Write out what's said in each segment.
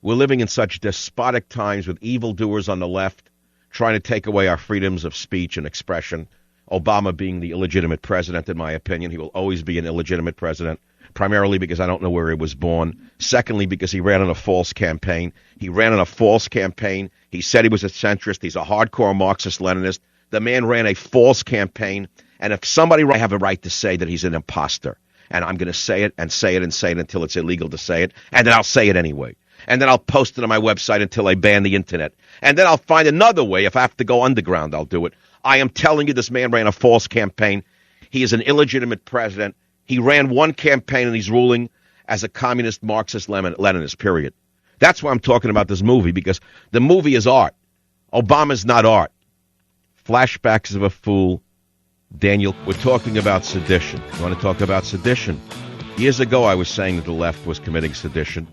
We're living in such despotic times with evildoers on the left trying to take away our freedoms of speech and expression. Obama being the illegitimate president, in my opinion. He will always be an illegitimate president, primarily because I don't know where he was born. Secondly, because he ran on a false campaign. He ran on a false campaign. He said he was a centrist. He's a hardcore Marxist-Leninist. The man ran a false campaign. And if somebody, I have a right to say that he's an imposter. And I'm going to say it and say it and say it until it's illegal to say it. And then I'll say it anyway. And then I'll post it on my website until I ban the internet. And then I'll find another way. If I have to go underground, I'll do it. I am telling you, this man ran a false campaign. He is an illegitimate president. He ran one campaign and he's ruling as a communist Marxist Leninist, period. That's why I'm talking about this movie, because the movie is art. Obama's not art. Flashbacks of a fool. Daniel, we're talking about sedition. You want to talk about sedition? Years ago, I was saying that the left was committing sedition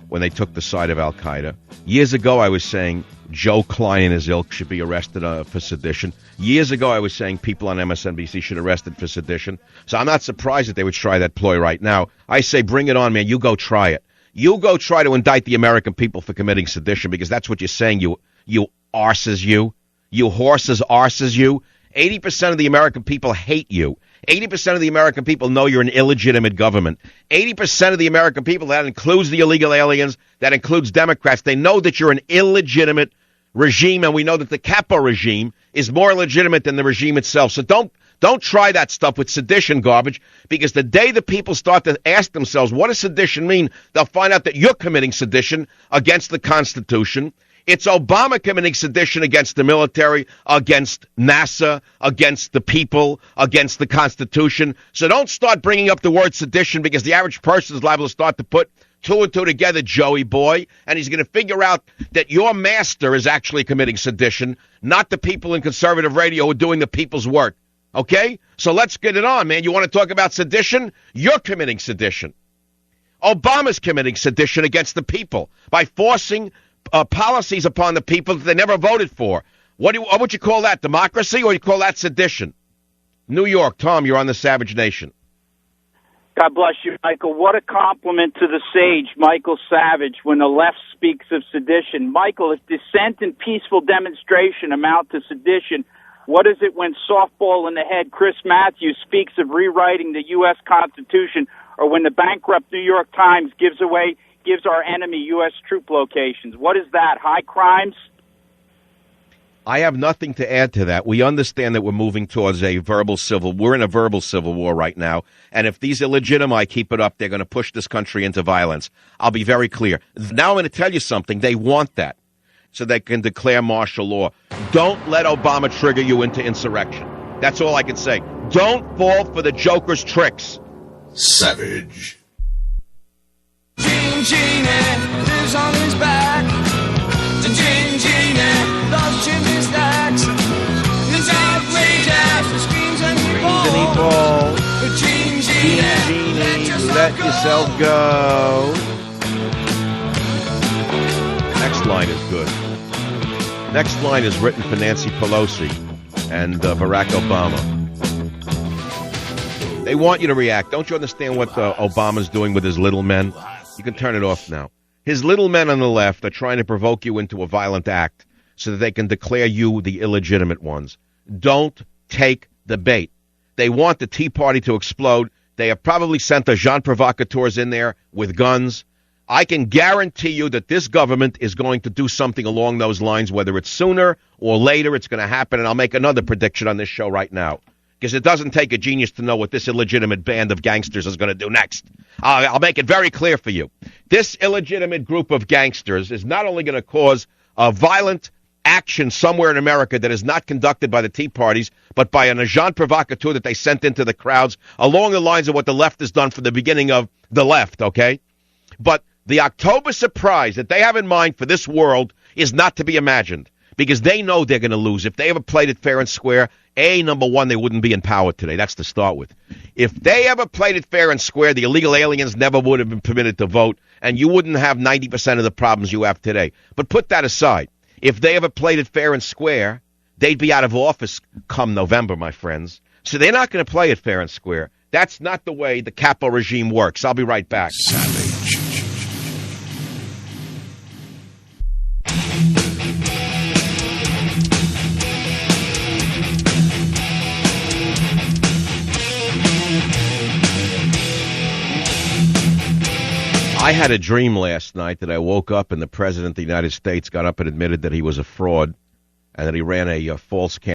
when they took the side of Al-Qaeda. Years ago, I was saying Joe Klein and his ilk should be arrested for sedition. Years ago, I was saying people on MSNBC should be arrested for sedition. So I'm not surprised that they would try that ploy right now. I say, bring it on, man. You go try it. You go try to indict the American people for committing sedition, because that's what you're saying, you arses, you horses, arses, you. 80% of the American people hate you. 80% of the American people know you're an illegitimate government. 80% of the American people, that includes the illegal aliens, that includes Democrats, they know that you're an illegitimate regime, and we know that the capo regime is more legitimate than the regime itself. So don't try that stuff with sedition garbage, because the day the people start to ask themselves, what does sedition mean? They'll find out that you're committing sedition against the Constitution. It's Obama committing sedition against the military, against NASA, against the people, against the Constitution. So don't start bringing up the word sedition, because the average person is liable to start to put two and two together, Joey boy, and he's going to figure out that your master is actually committing sedition, not the people in conservative radio who are doing the people's work. Okay? So let's get it on, man. You want to talk about sedition? You're committing sedition. Obama's committing sedition against the people by forcing policies upon the people that they never voted for. What would you call that? Democracy, or you call that sedition? New York, Tom, you're on the Savage Nation. God bless you, Michael. What a compliment to the sage, Michael Savage, when the left speaks of sedition. Michael, if dissent and peaceful demonstration amount to sedition, what is it when softball in the head Chris Matthews speaks of rewriting the U.S. Constitution, or when the bankrupt New York Times gives our enemy U.S. troop locations? What is that? High crimes? I have nothing to add to that. We understand that we're moving towards we're in a verbal civil war right now. And if these illegitimate keep it up, they're going to push this country into violence. I'll be very clear. Now I'm going to tell you something. They want that so they can declare martial law. Don't let Obama trigger you into insurrection. That's all I can say. Don't fall for the Joker's tricks. Savage. Gene Genie lives on his back. The Gene Genie loves chimney stacks. His outrageous screams and he falls. The Gene Genie, let yourself go. Next line is good. Next line is written for Nancy Pelosi and Barack Obama. They want you to react. Don't you understand what Obama's doing with his little men? You can turn it off now. His little men on the left are trying to provoke you into a violent act so that they can declare you the illegitimate ones. Don't take the bait. They want the Tea Party to explode. They have probably sent the Jean provocateurs in there with guns. I can guarantee you that this government is going to do something along those lines, whether it's sooner or later. It's going to happen, and I'll make another prediction on this show right now, because it doesn't take a genius to know what this illegitimate band of gangsters is going to do next. I'll make it very clear for you. This illegitimate group of gangsters is not only going to cause a violent action somewhere in America that is not conducted by the Tea Parties, but by an agent provocateur that they sent into the crowds along the lines of what the left has done from the beginning of the left, okay? But the October surprise that they have in mind for this world is not to be imagined, because they know they're going to lose. If they ever played it fair and square, number one, they wouldn't be in power today. That's to start with. If they ever played it fair and square, the illegal aliens never would have been permitted to vote, and you wouldn't have 90% of the problems you have today. But put that aside. If they ever played it fair and square, they'd be out of office come November, my friends. So they're not going to play it fair and square. That's not the way the capo regime works. I'll be right back. Savage. I had a dream last night that I woke up and the President of the United States got up and admitted that he was a fraud and that he ran a false campaign.